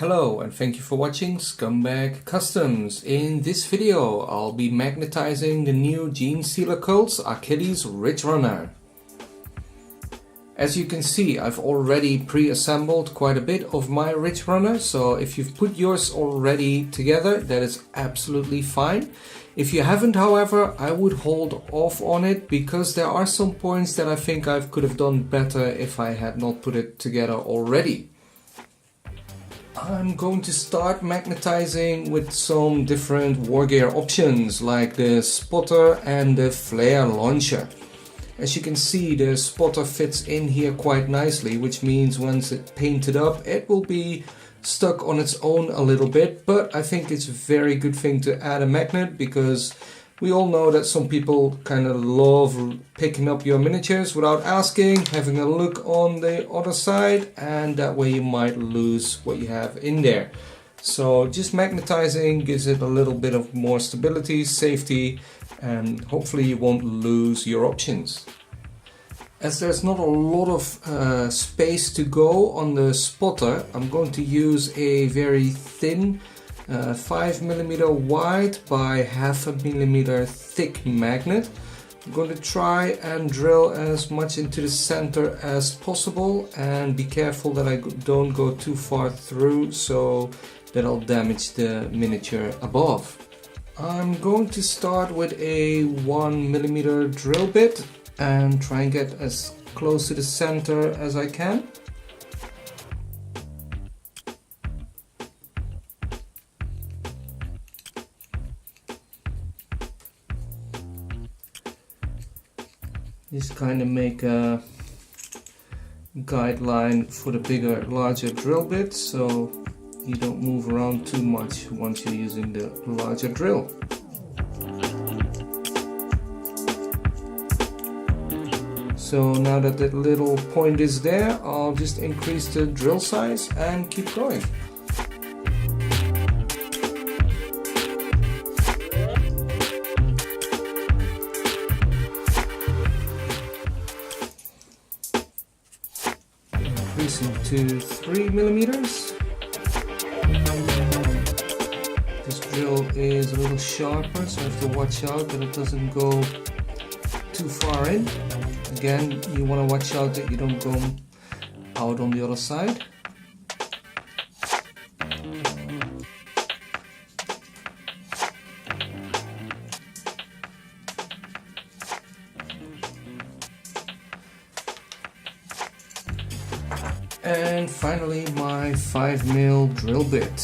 Hello and thank you for watching Scumbag Customs. In this video I'll be magnetizing the new Genestealer Cults Achilles Ridgerunner. As you can see, I've already pre-assembled quite a bit of my Ridgerunner, so if you've put yours already together, that is absolutely fine. If you haven't, however, I would hold off on it because there are some points that I think I could have done better if I had not put it together already. I'm going to start magnetizing with some different war gear options like the spotter and the flare launcher. As you can see, the spotter fits in here quite nicely, which means once it's painted up it will be stuck on its own a little bit, but I think it's a very good thing to add a magnet because we all know that some people kind of love picking up your miniatures without asking, having a look on the other side, and that way you might lose what you have in there. So just magnetizing gives it a little bit of more stability, safety, and hopefully you won't lose your options. As there's not a lot of space to go on the spotter, I'm going to use a very thin 5mm wide by 0.5mm thick magnet. I'm going to try and drill as much into the center as possible and be careful that I don't go too far through so that I'll damage the miniature above. I'm going to start with a 1mm drill bit and try and get as close to the center as I can. Just kind of make a guideline for the larger drill bit so you don't move around too much once you're using the larger drill. So now that that little point is there, I'll just increase the drill size and keep going. Increasing to 3mm. This drill is a little sharper, so I have to watch out that it doesn't go too far in. Again, you want to watch out that you don't go out on the other side. And finally my 5mm drill bit.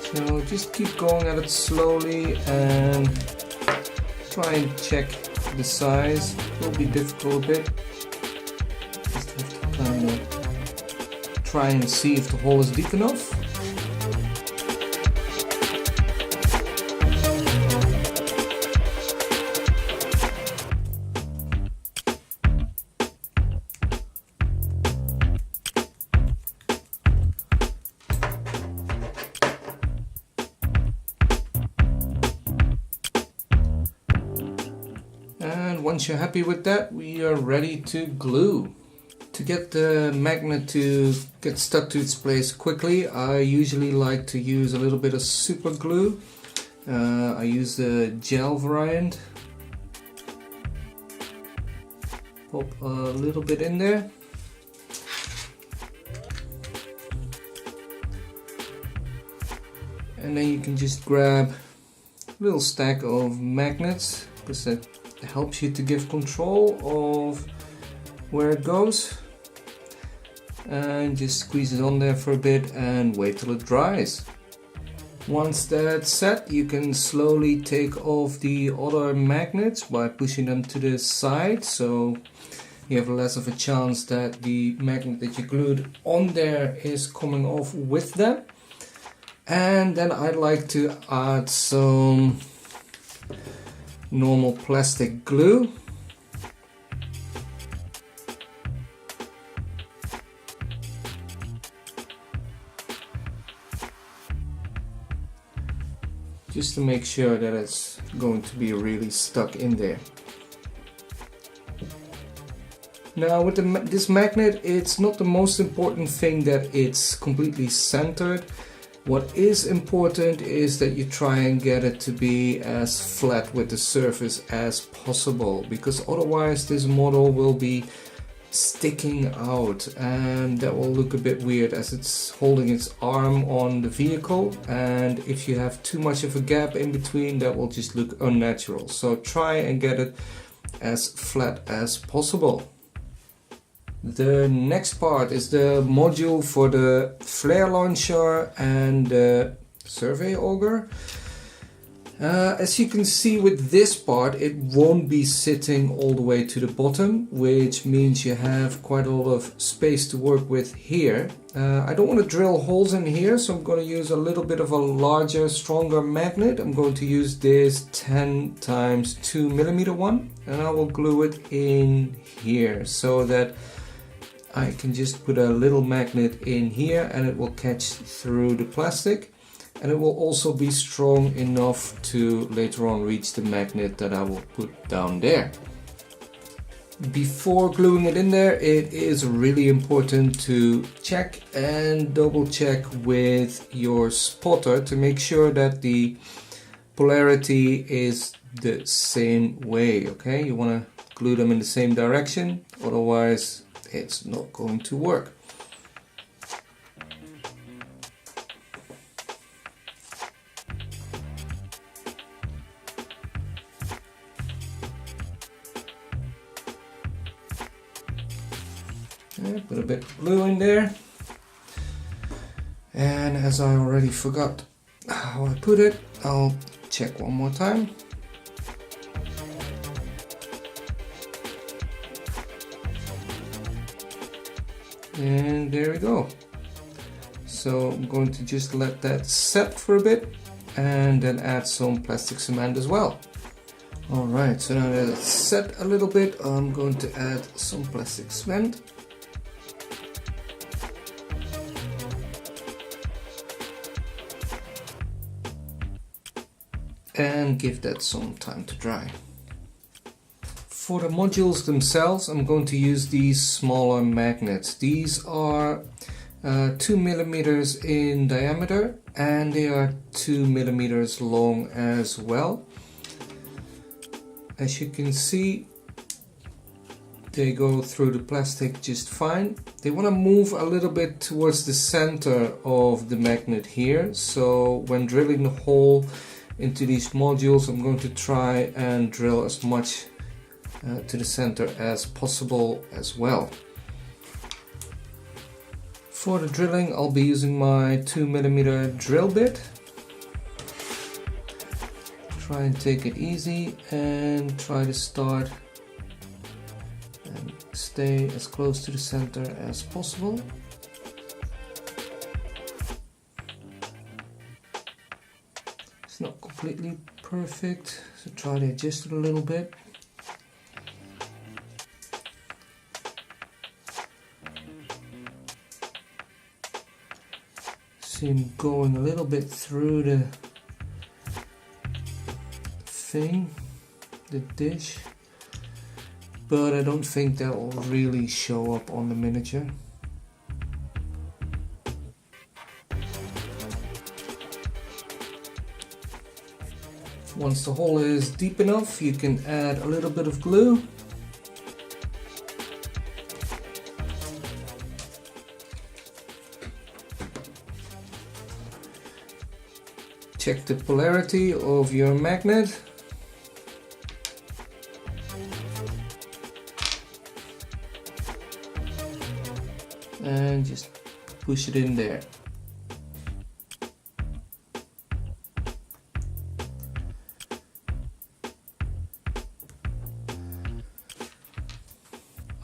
So just keep going at it slowly and try and check the size. It will be difficult a bit. Just have to kind of try and see if the hole is deep enough. And once you're happy with that, we are ready to glue. To get the magnet to get stuck to its place quickly, I usually like to use a little bit of super glue. I use the gel variant. Pop a little bit in there. And then you can just grab a little stack of magnets, because that helps you to give control of where it goes, and just squeeze it on there for a bit and wait till it dries. Once that's set, you can slowly take off the other magnets by pushing them to the side, so you have less of a chance that the magnet that you glued on there is coming off with them. And then I'd like to add some normal plastic glue. just to make sure that it's going to be really stuck in there. Now with this magnet, it's not the most important thing that it's completely centered. What is important is that you try and get it to be as flat with the surface as possible, because otherwise this model will be sticking out and that will look a bit weird as it's holding its arm on the vehicle, and if you have too much of a gap in between, that will just look unnatural. So try and get it as flat as possible. The next part is the module for the flare launcher and the survey auger. As you can see with this part, it won't be sitting all the way to the bottom, which means you have quite a lot of space to work with here. I don't want to drill holes in here, so I'm going to use a little bit of a larger, stronger magnet. I'm going to use this 10 times 2 millimeter one, and I will glue it in here so that I can just put a little magnet in here and it will catch through the plastic, and it will also be strong enough to later on reach the magnet that I will put down there. Before gluing it in there, it is really important to check and double check with your spotter to make sure that the polarity is the same way. Okay, you want to glue them in the same direction, otherwise it's not going to work. Put a bit of glue in there, and as I already forgot how I put it, I'll check one more time. And there we go. So I'm going to just let that set for a bit and then add some plastic cement as well. Alright, so now that it's set a little bit, I'm going to add some plastic cement. And give that some time to dry. For the modules themselves, I'm going to use these smaller magnets. These are 2 millimeters in diameter and they are 2 millimeters long as well. As you can see, they go through the plastic just fine. They want to move a little bit towards the center of the magnet here, so when drilling the hole into these modules, I'm going to try and drill as much to the center as possible as well. For the drilling, I'll be using my 2 millimeter drill bit. Try and take it easy and try to start and stay as close to the center as possible. It's not completely perfect, so try to adjust it a little bit. See him going a little bit through the thing, the dish, but I don't think that will really show up on the miniature. Once the hole is deep enough, you can add a little bit of glue. Check the polarity of your magnet. And just push it in there.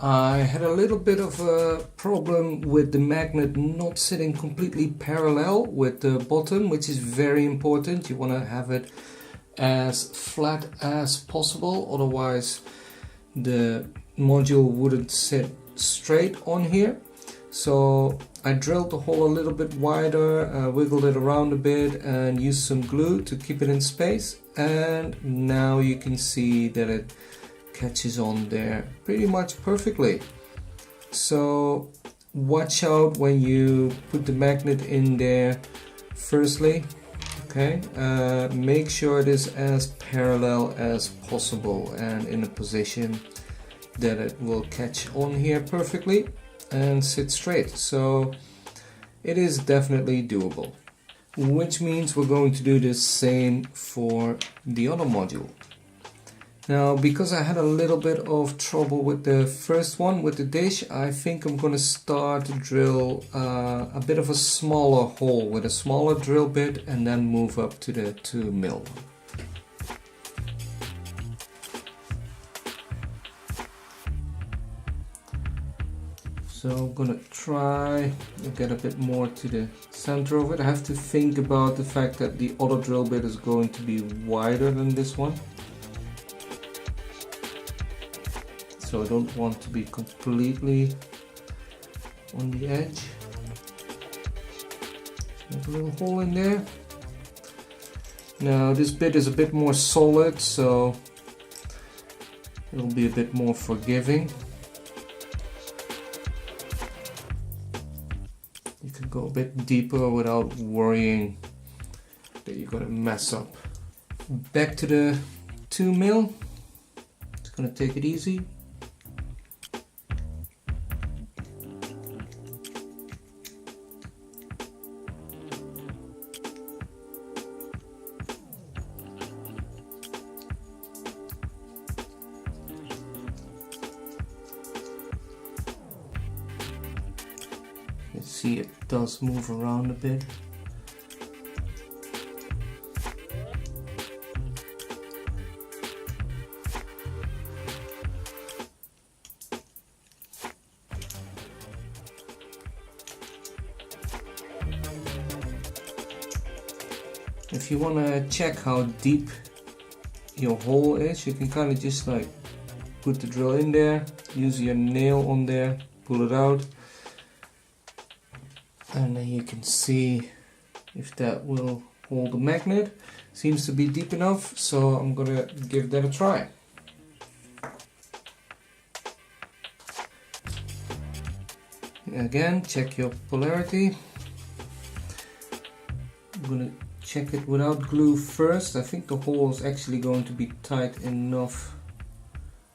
I had a little bit of a problem with the magnet not sitting completely parallel with the bottom, which is very important. You want to have it as flat as possible, otherwise the module wouldn't sit straight on here. So I drilled the hole a little bit wider, wiggled it around a bit and used some glue to keep it in space, and now you can see that it catches on there pretty much perfectly. So watch out when you put the magnet in there. Firstly, okay, make sure it is as parallel as possible and in a position that it will catch on here perfectly and sit straight. So it is definitely doable, which means we're going to do the same for the other module. Now, because I had a little bit of trouble with the first one with the dish, I think I'm going to start to drill a bit of a smaller hole with a smaller drill bit and then move up to the 2 mil. So I'm going to try to get a bit more to the center of it. I have to think about the fact that the other drill bit is going to be wider than this one. So I don't want to be completely on the edge. Make a little hole in there. Now this bit is a bit more solid, so it'll be a bit more forgiving. You can go a bit deeper without worrying that you're gonna mess up. Back to the 2 mil. Just gonna take it easy. You see it does move around a bit. If you want to check how deep your hole is, you can kind of just like put the drill in there, use your nail on there, pull it out, and then you can see if that will hold the magnet. Seems to be deep enough, so I'm gonna give that a try. Again, check your polarity. I'm gonna check it without glue first. I think the hole is actually going to be tight enough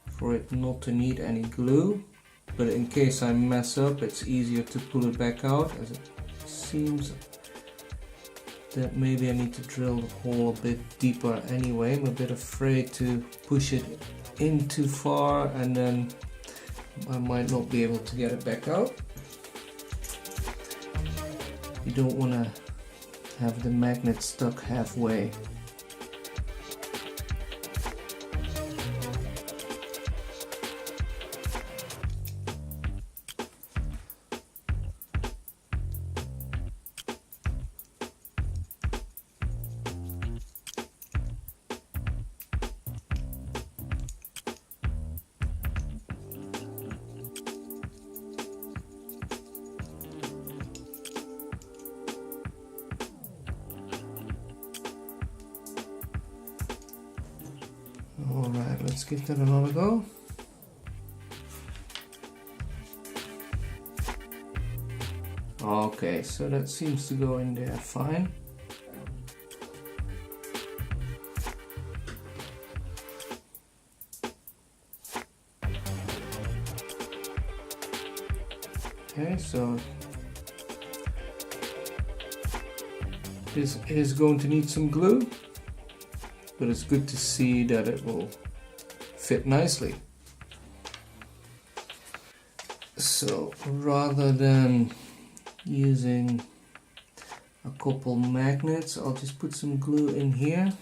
for it not to need any glue, but in case I mess up, it's easier to pull it back out, as it seems that maybe I need to drill the hole a bit deeper anyway. I'm a bit afraid to push it in too far and then I might not be able to get it back out. You don't want to have the magnet stuck halfway. Alright, let's give that another go. Okay, so that seems to go in there fine. Okay, so this is going to need some glue, but it's good to see that it will fit nicely. So rather than using a couple magnets, I'll just put some glue in here.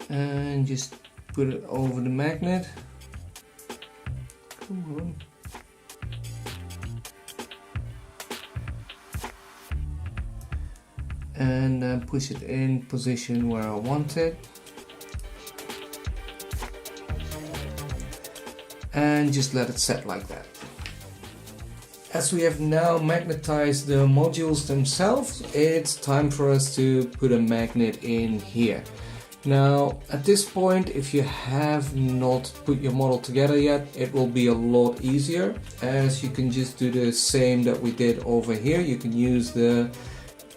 And just put it over the magnet. Come on. And then push it in position where I want it. and just let it set like that. As we have now magnetized the modules themselves, it's time for us to put a magnet in here. Now at this point, if you have not put your model together yet, it will be a lot easier, as you can just do the same that we did over here. You can use the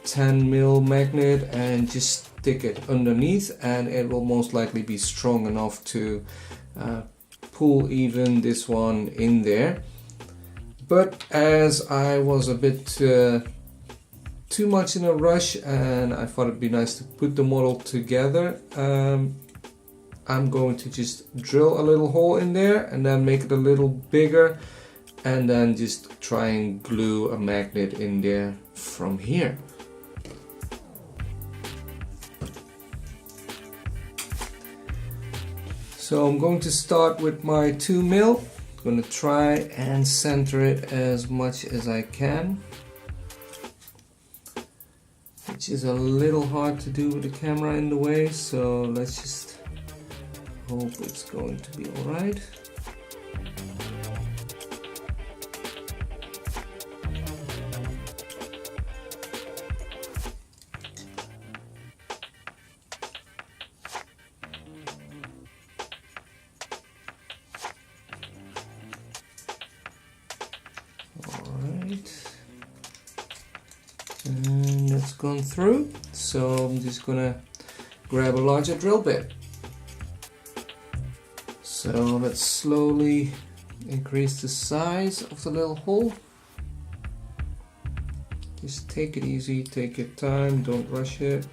10mm magnet and just stick it underneath, and it will most likely be strong enough to pull even this one in there. But as I was a bit too much in a rush and I thought it'd be nice to put the model together, I'm going to just drill a little hole in there and then make it a little bigger, and then just try and glue a magnet in there from here. So I'm going to start with my 2mm. I'm going to try and center it as much as I can, which is a little hard to do with the camera in the way, so let's just hope it's going to be alright. And that's gone through, so I'm just gonna grab a larger drill bit. So let's slowly increase the size of the little hole. Just take it easy, take your time, don't rush it.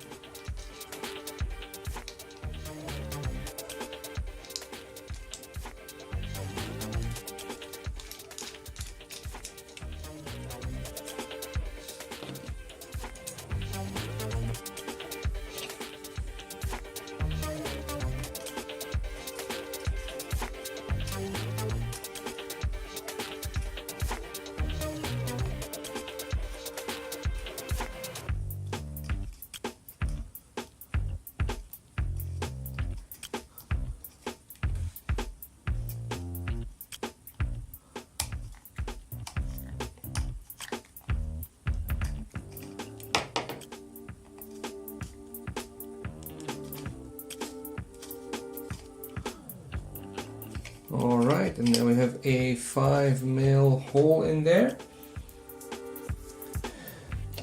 Alright, and then we have a 5mm hole in there.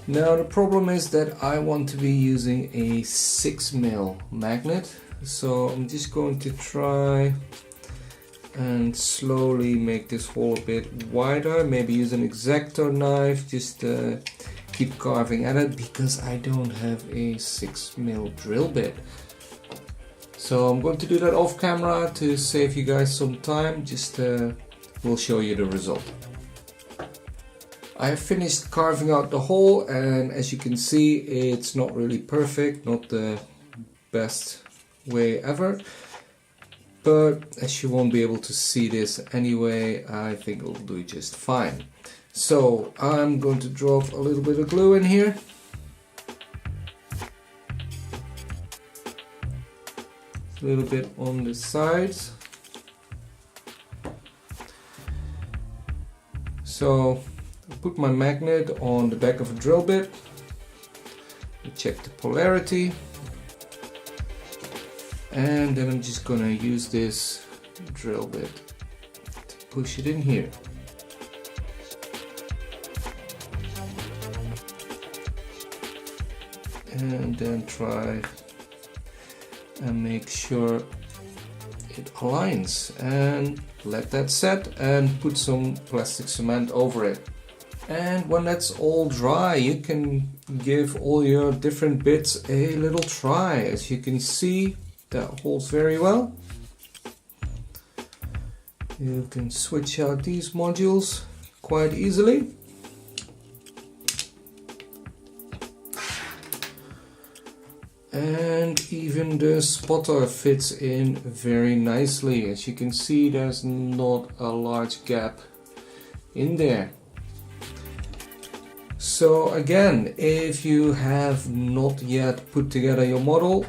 Now the problem is that I want to be using a 6mm magnet, so I'm just going to try and slowly make this hole a bit wider, maybe use an X-Acto knife, just keep carving at it because I don't have a 6mm drill bit. So I'm going to do that off camera to save you guys some time. Just we'll show you the result. I have finished carving out the hole, and as you can see, it's not really perfect, not the best way ever, but as you won't be able to see this anyway, I think it'll do just fine. So I'm going to drop a little bit of glue in here. A little bit on the sides. So I put my magnet on the back of a drill bit. I check the polarity, and then I'm just gonna use this drill bit to push it in here. And then try and make sure it aligns, and let that set and put some plastic cement over it. And when that's all dry, you can give all your different bits a little try. As you can see, that holds very well. You can switch out these modules quite easily. And even the spotter fits in very nicely. As you can see, there's not a large gap in there. So again, if you have not yet put together your model,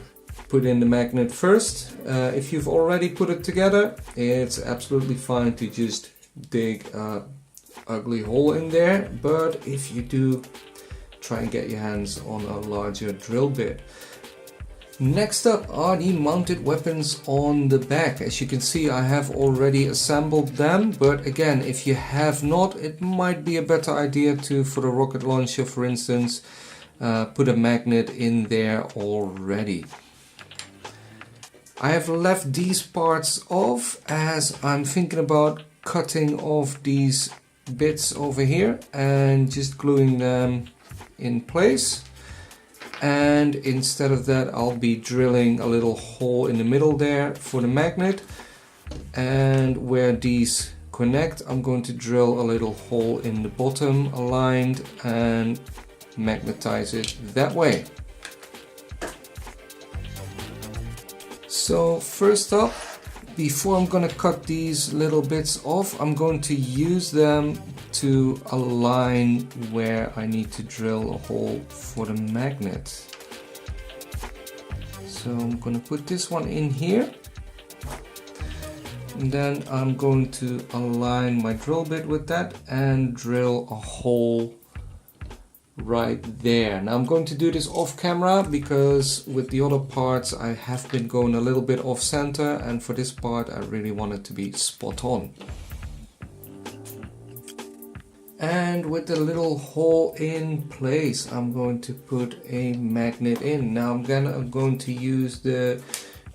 put in the magnet first. If you've already put it together, it's absolutely fine to just dig a ugly hole in there, but if you do, try and get your hands on a larger drill bit. Next up are the mounted weapons on the back. As you can see, I have already assembled them, but again, if you have not, it might be a better idea to, for the rocket launcher for instance, put a magnet in there already. I have left these parts off as I'm thinking about cutting off these bits over here and just gluing them in place. And instead of that, I'll be drilling a little hole in the middle there for the magnet, and where these connect, I'm going to drill a little hole in the bottom aligned and magnetize it that way. So first up, before I'm going to cut these little bits off, I'm going to use them to align where I need to drill a hole for the magnet. So I'm going to put this one in here, and then I'm going to align my drill bit with that and drill a hole right there. Now I'm going to do this off camera because with the other parts I have been going a little bit off center, and for this part I really want it to be spot on. And with the little hole in place, I'm going to put a magnet in. Now I'm going to use the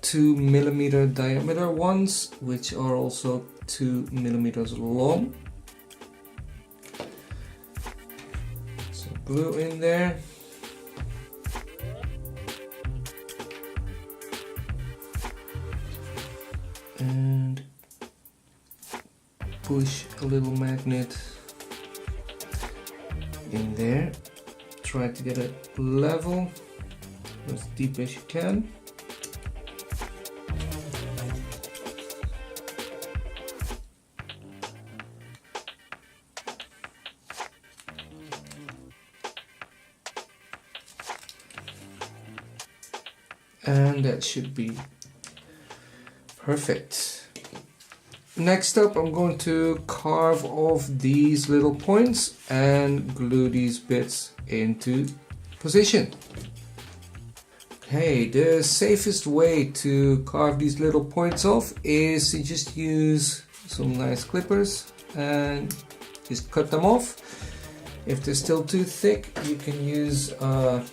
2mm diameter ones, which are also 2mm long. So glue in there. And push a little magnet in there. Try to get it level, as deep as you can. And that should be perfect. Next up, I'm going to carve off these little points and glue these bits into position. Okay, the safest way to carve these little points off is to just use some nice clippers and just cut them off. If they're still too thick, you can use a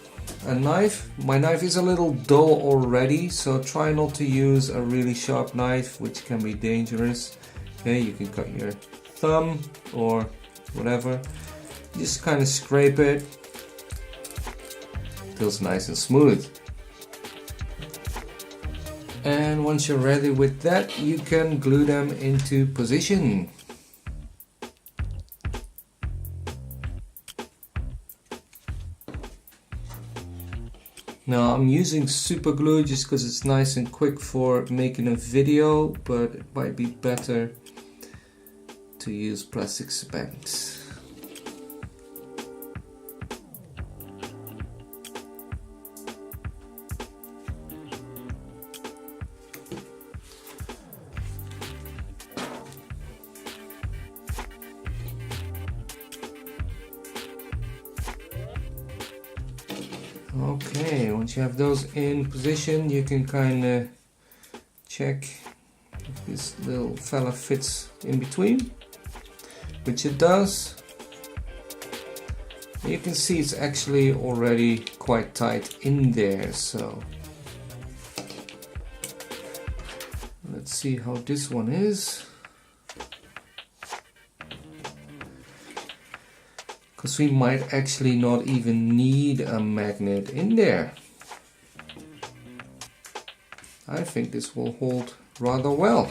knife. My knife is a little dull already, so try not to use a really sharp knife, which can be dangerous. Okay, you can cut your thumb or whatever. Just kind of scrape it. Feels nice and smooth. And once you're ready with that, you can glue them into position. Now I'm using super glue just because it's nice and quick for making a video, but it might be better to use plastic cement. Okay, once you have those in position, you can kind of check if this little fella fits in between, which it does. You can see it's actually already quite tight in there, so let's see how this one is. Because we might actually not even need a magnet in there. I think this will hold rather well.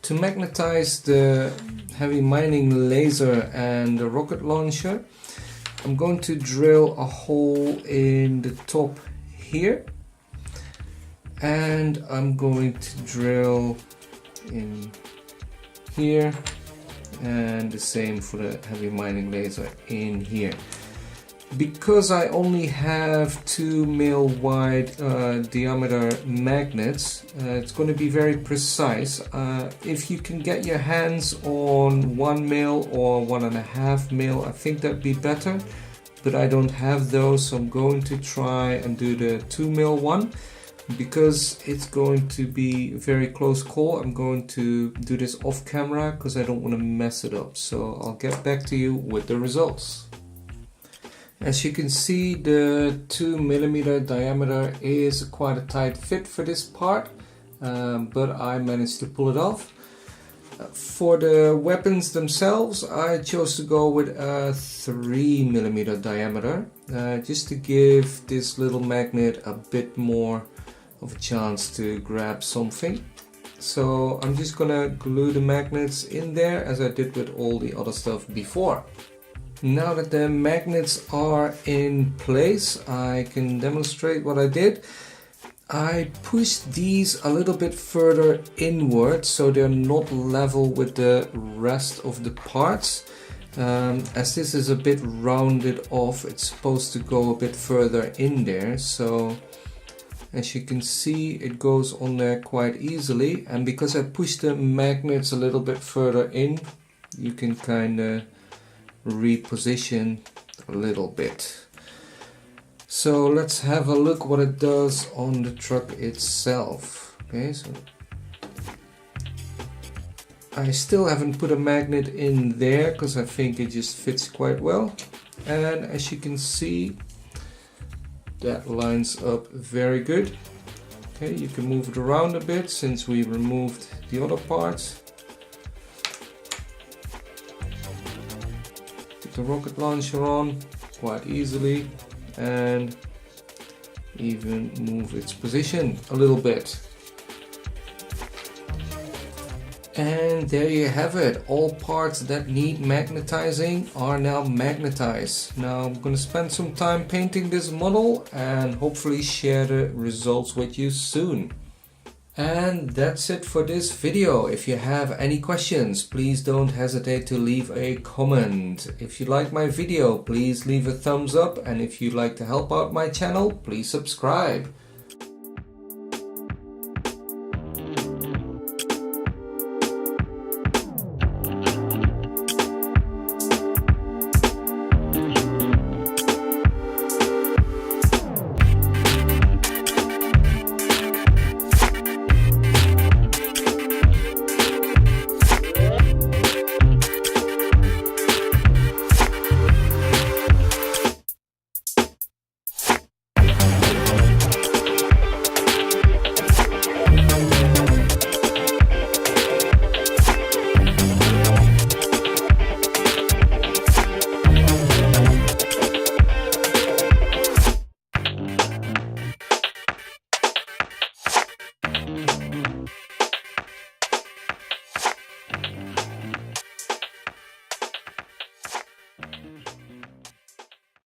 To magnetize the heavy mining laser and the rocket launcher, I'm going to drill a hole in the top here, and I'm going to drill in here, and the same for the heavy mining laser in here. Because I only have 2 mil wide diameter magnets, it's going to be very precise. If you can get your hands on 1 mil or 1.5 mil, I think that'd be better. But I don't have those, so I'm going to try and do the 2 mil one. Because it's going to be a very close call, I'm going to do this off camera because I don't want to mess it up. So I'll get back to you with the results. As you can see, the 2 millimeter diameter is quite a tight fit for this part, but I managed to pull it off. For the weapons themselves, I chose to go with a 3 millimeter diameter, just to give this little magnet a bit more of a chance to grab something. So I'm just gonna glue the magnets in there as I did with all the other stuff before. Now that the magnets are in place, I can demonstrate what I did. I pushed these a little bit further inward so they're not level with the rest of the parts. As this is a bit rounded off, it's supposed to go a bit further in there. So as you can see, it goes on there quite easily. And because I pushed the magnets a little bit further in, you can kind of reposition a little bit. So let's have a look what it does on the truck itself. Okay, so I still haven't put a magnet in there because I think it just fits quite well. And as you can see, that lines up very good. Okay, you can move it around a bit since we removed the other parts. The rocket launcher on quite easily and even move its position a little bit. And there you have it. All parts that need magnetizing are now magnetized. Now I'm going to spend some time painting this model and hopefully share the results with you soon. And that's it for this video. If you have any questions, please don't hesitate to leave a comment. If you like my video, please leave a thumbs up, and if you'd like to help out my channel, please subscribe.